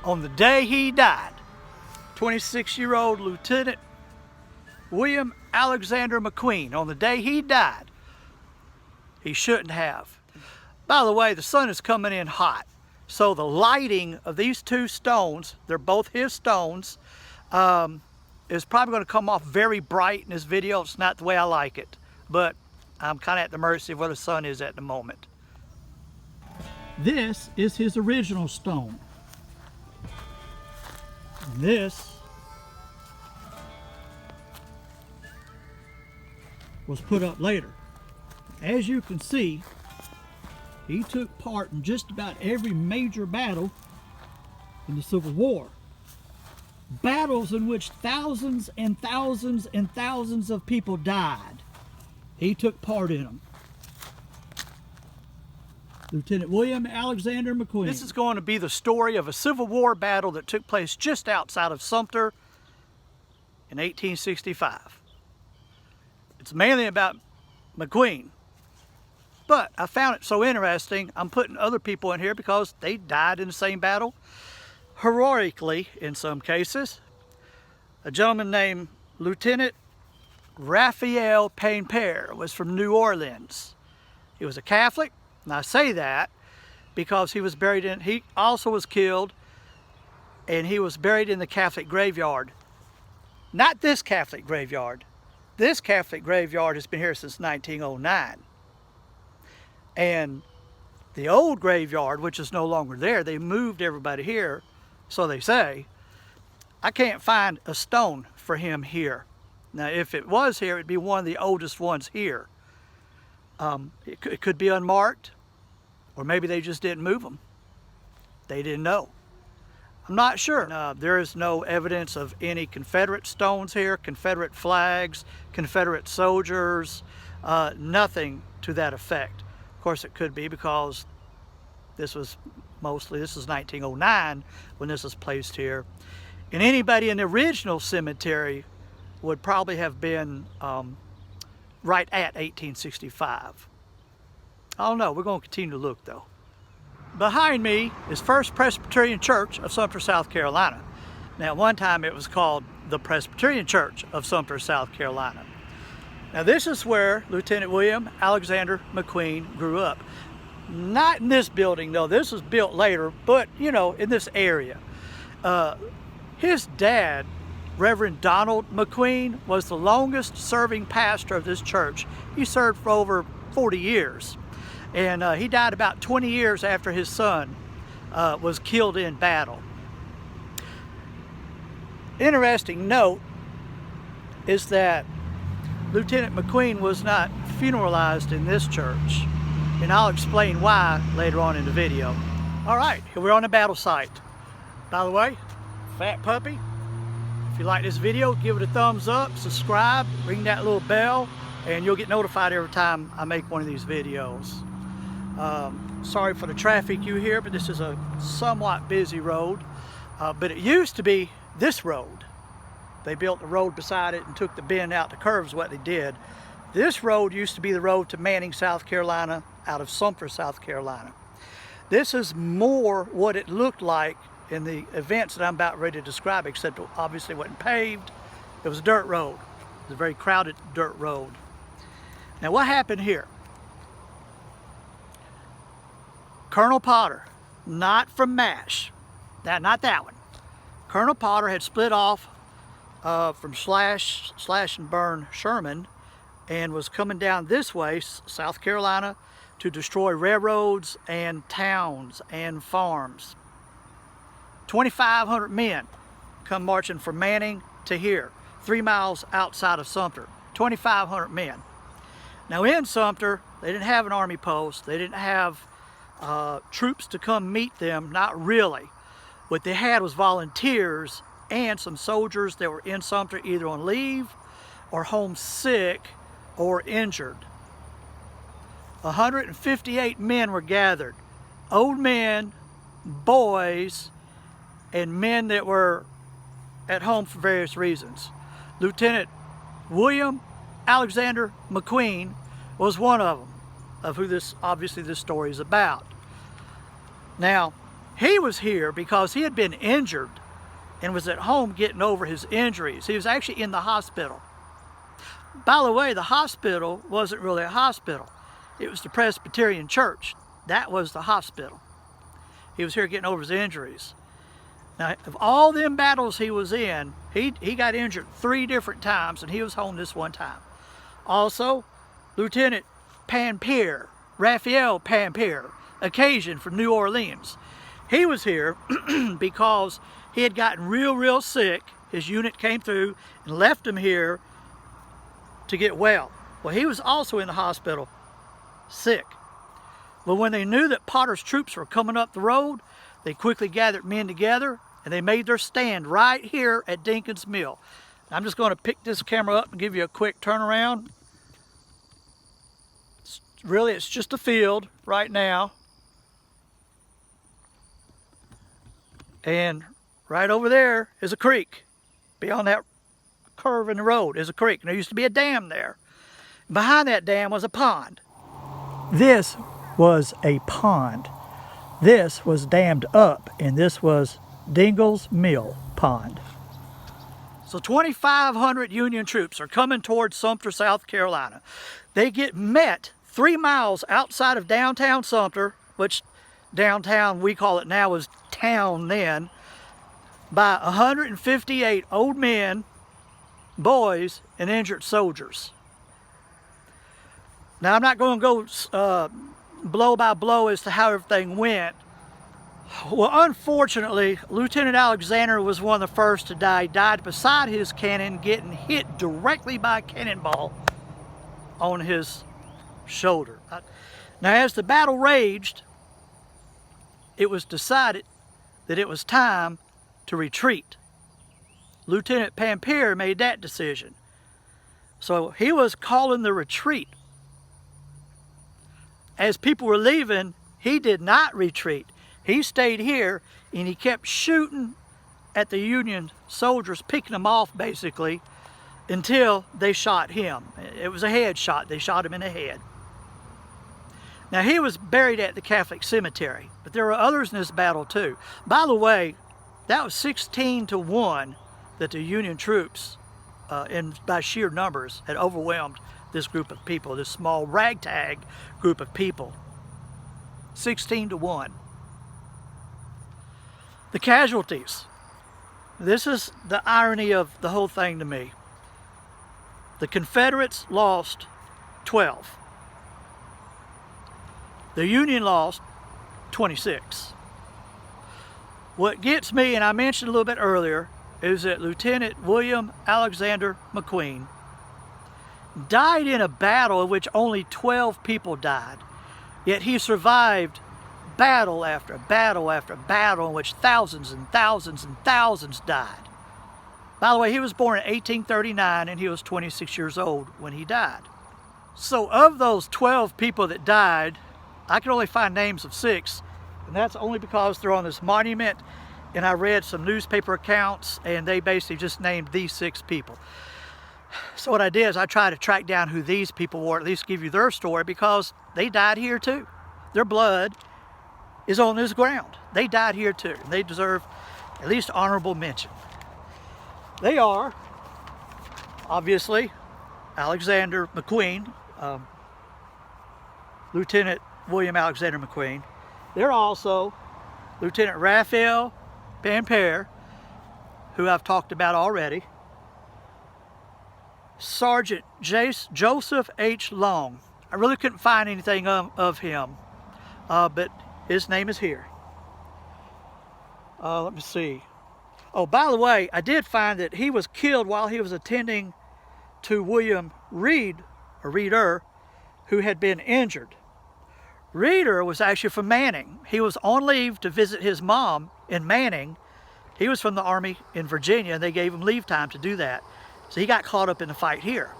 on the day he died. 26-year-old Lieutenant William Alexander McQueen, on the day he died, he shouldn't have. By the way, the sun is coming in hot, so the lighting of these two stones, they're both his stones, is probably going to come off very bright in this video. It's not the way I like it, but I'm kind of at the mercy of where the sun is at the moment. This is his original stone. And this was put up later. As you can see, he took part in just about every major battle in the Civil War. Battles in which thousands and thousands and thousands of people died. He took part in them. Lieutenant William Alexander McQueen. This is going to be the story of a Civil War battle that took place just outside of Sumter in 1865. It's mainly about McQueen, but I found it so interesting, I'm putting other people in here because they died in the same battle, heroically in some cases. A gentleman named Lieutenant Raphael Pain-Pere was from New Orleans. He was a Catholic, and I say that because he was buried in, he also was killed, and he was buried in the Catholic graveyard. Not this Catholic graveyard. This Catholic graveyard has been here since 1909. And the old graveyard, which is no longer there, they moved everybody here, so they say. I can't find a stone for him here. Now, if it was here, it'd be one of the oldest ones here. It could be unmarked, or maybe they just didn't move them. They didn't know. I'm not sure. There is no evidence of any Confederate stones here, Confederate flags, Confederate soldiers, nothing to that effect. Of course, it could be because this was 1909 when this was placed here. And anybody in the original cemetery would probably have been right at 1865. I don't know, we're going to continue to look though. Behind me is First Presbyterian Church of Sumter, South Carolina. Now, at one time it was called the Presbyterian Church of Sumter, South Carolina. Now, this is where Lieutenant William Alexander McQueen grew up. Not in this building, though. This was built later, but, you know, in this area. His dad, Reverend Donald McQueen, was the longest serving pastor of this church. He served for over 40 years. And he died about 20 years after his son was killed in battle. Interesting note is that Lieutenant McQueen was not funeralized in this church, and I'll explain why later on in the video. All right, here we're on the battle site. By the way, Fat Puppy, if you like this video, give it a thumbs up, subscribe, ring that little bell, and you'll get notified every time I make one of these videos. Sorry for the traffic you hear, but this is a somewhat busy road. But it used to be this road. They built the road beside it and took the bend out, the curves, what they did. This road used to be the road to Manning, South Carolina, out of Sumter, South Carolina. This is more what it looked like in the events that I'm about ready to describe, except it obviously wasn't paved. It was a dirt road. It was a very crowded dirt road. Now, what happened here? Colonel Potter, not from MASH, not that one. Colonel Potter had split off from Slash and Burn Sherman and was coming down this way, South Carolina, to destroy railroads and towns and farms. 2,500 men come marching from Manning to here, 3 miles outside of Sumter. 2,500 men. Now, in Sumter, they didn't have an army post. They didn't have troops to come meet them, not really. What they had was volunteers and some soldiers that were in Sumter either on leave or homesick or injured. 158 men were gathered. Old men, boys, and men that were at home for various reasons. Lieutenant William Alexander McQueen was one of them, of who obviously this story is about. Now, He was here because he had been injured and was at home getting over his injuries. He was actually in the hospital. By the way, the hospital wasn't really a hospital. It was the Presbyterian church. That was the hospital. He was here getting over his injuries. Now, of all them battles he was in, he got injured 3 different times, and he was home this one time. Also, Lieutenant Pampier, Raphael Pampier, occasion from New Orleans. He was here because he had gotten real sick. His unit came through and left him here to get well. Well, he was also in the hospital, sick. But when they knew that Potter's troops were coming up the road, they quickly gathered men together and they made their stand right here at Dinkins Mill. I'm just going to pick this camera up and give you a quick turnaround. It's just a field right now. And right over there is a creek. Beyond that curve in the road is a creek. And there used to be a dam there. Behind that dam was a pond. This was a pond. This was dammed up, and this was Dinkins Mill Pond. So 2,500 Union troops are coming towards Sumter, South Carolina. They get met 3 miles outside of downtown Sumter, which downtown, we call it now, was town then, by 158 old men, boys, and injured soldiers. Now, I'm not going to go blow by blow as to how everything went. Well, unfortunately, Lieutenant Alexander was one of the first to die. He died beside his cannon, getting hit directly by a cannonball on his shoulder. Now, as the battle raged, it was decided that it was time to retreat. Lieutenant Pampier made that decision. So he was calling the retreat. As people were leaving, he did not retreat. He stayed here and he kept shooting at the Union soldiers, picking them off basically, until they shot him. It was a headshot. They shot him in the head. Now, he was buried at the Catholic cemetery, but there were others in this battle too. By the way, that was 16-1 that the Union troops, by sheer numbers, had overwhelmed this group of people, this small ragtag group of people. 16-1. The casualties. This is the irony of the whole thing to me. The Confederates lost 12. The Union lost 26. What gets me, and I mentioned a little bit earlier, is that Lieutenant William Alexander McQueen died in a battle in which only 12 people died. Yet he survived battle after battle after battle in which thousands and thousands and thousands died. By the way, he was born in 1839 and he was 26 years old when he died. So of those 12 people that died, I can only find names of 6, and that's only because they're on this monument, and I read some newspaper accounts and they basically just named these 6 people. So what I did is I tried to track down who these people were, at least give you their story, because they died here too. Their blood is on this ground. They died here too, and they deserve at least honorable mention. They are, obviously, Alexander McQueen, Lieutenant William Alexander McQueen. They're also Lieutenant Raphael Pampier, who I've talked about already, Sergeant Joseph H. Long. I really couldn't find anything of him, but his name is here. Let me see. Oh, by the way, I did find that he was killed while he was attending to William Reed, or Reeder, who had been injured. Reeder was actually from Manning. He was on leave to visit his mom in Manning. He was from the Army in Virginia, and they gave him leave time to do that. So he got caught up in the fight here.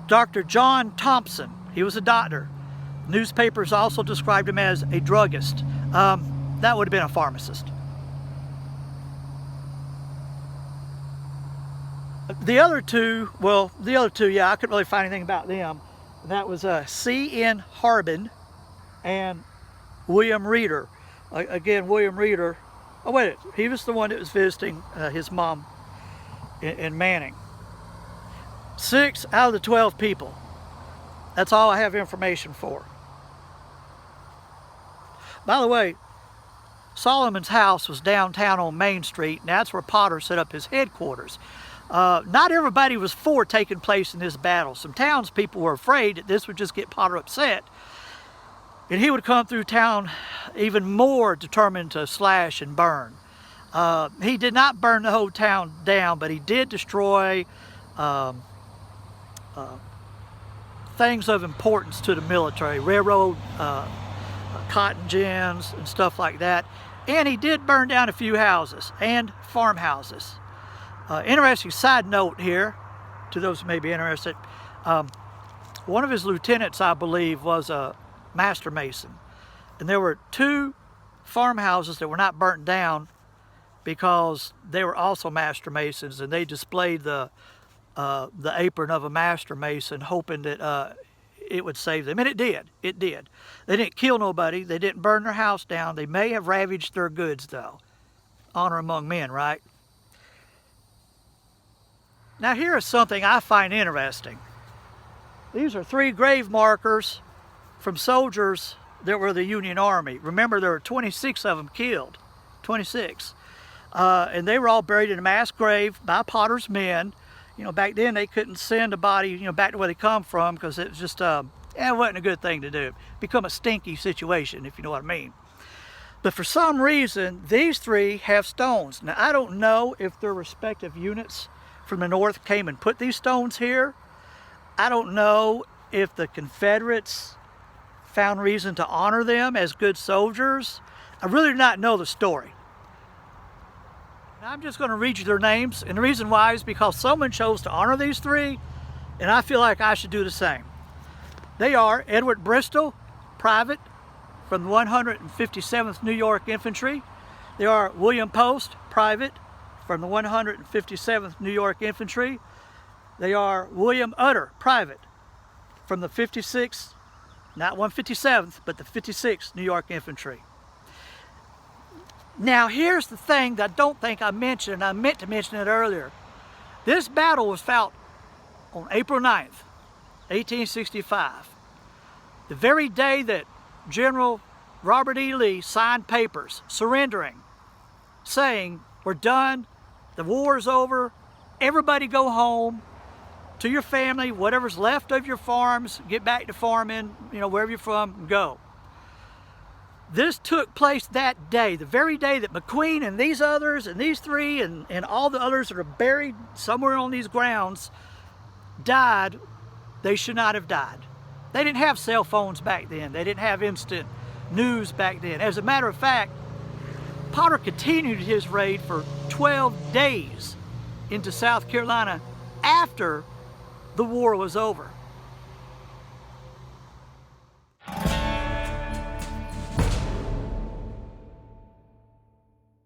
Dr. John Thompson, he was a doctor. Newspapers also described him as a druggist. That would have been a pharmacist. The other two, yeah, I couldn't really find anything about them. That was C.N. Harbin and William Reeder. Again, William Reeder, oh wait, he was the one that was visiting his mom in Manning. 6 out of the 12 people. That's all I have information for. By the way, Solomon's house was downtown on Main Street, and that's where Potter set up his headquarters. Not everybody was for taking place in this battle. Some townspeople were afraid that this would just get Potter upset, and he would come through town even more determined to slash and burn. He did not burn the whole town down, but he did destroy things of importance to the military, railroad, cotton gins and stuff like that. And he did burn down a few houses and farmhouses. Interesting side note here, to those who may be interested, one of his lieutenants, I believe, was a master mason. And there were 2 farmhouses that were not burnt down because they were also master masons, and they displayed the apron of a master mason, hoping that it would save them. And it did. It did. They didn't kill nobody. They didn't burn their house down. They may have ravaged their goods, though. Honor among men, right? Now here is something I find interesting. These are 3 grave markers from soldiers that were the Union Army. Remember, there were 26 of them killed. 26. And they were all buried in a mass grave by Potter's men. You know, back then they couldn't send a body, you know, back to where they come from, because it was just, it wasn't a good thing to do. Become a stinky situation, if you know what I mean. But for some reason, these 3 have stones. Now, I don't know if their respective units from the North came and put these stones here. I don't know if the Confederates found reason to honor them as good soldiers. I really do not know the story. I'm just going to read you their names, and the reason why is because someone chose to honor these 3, and I feel like I should do the same. They are Edward Bristol, private, from the 157th New York Infantry. They are William Post, private, from the 157th New York Infantry. They are William Utter, private, from the 56th, not 157th, but the 56th New York Infantry. Now here's the thing that I don't think I mentioned, and I meant to mention it earlier. This battle was fought on April 9th, 1865. The very day that General Robert E. Lee signed papers surrendering, saying, we're done, the war is over, everybody go home to your family, whatever's left of your farms, get back to farming, you know, wherever you're from, go. This took place that day, the very day that McQueen and these others and these 3 and all the others that are buried somewhere on these grounds died. They should not have died. They didn't have cell phones back then. They didn't have instant news back then. As a matter of fact, Potter continued his raid for 12 days into South Carolina after the war was over.